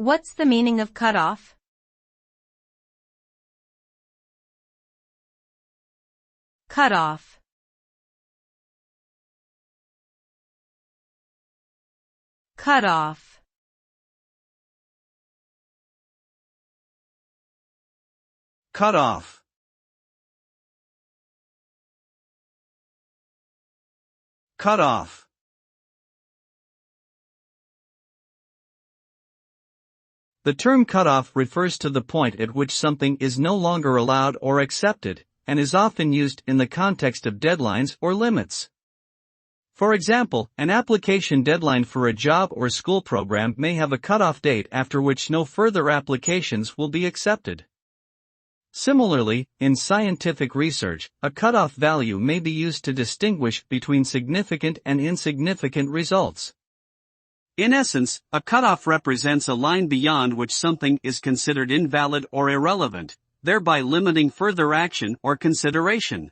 What's the meaning of cutoff? Cutoff. Cutoff. Cutoff. Cutoff. The term cutoff refers to the point at which something is no longer allowed or accepted, and is often used in the context of deadlines or limits. For example, an application deadline for a job or school program may have a cutoff date after which no further applications will be accepted. Similarly, in scientific research, a cutoff value may be used to distinguish between significant and insignificant results. In essence, a cutoff represents a line beyond which something is considered invalid or irrelevant, thereby limiting further action or consideration.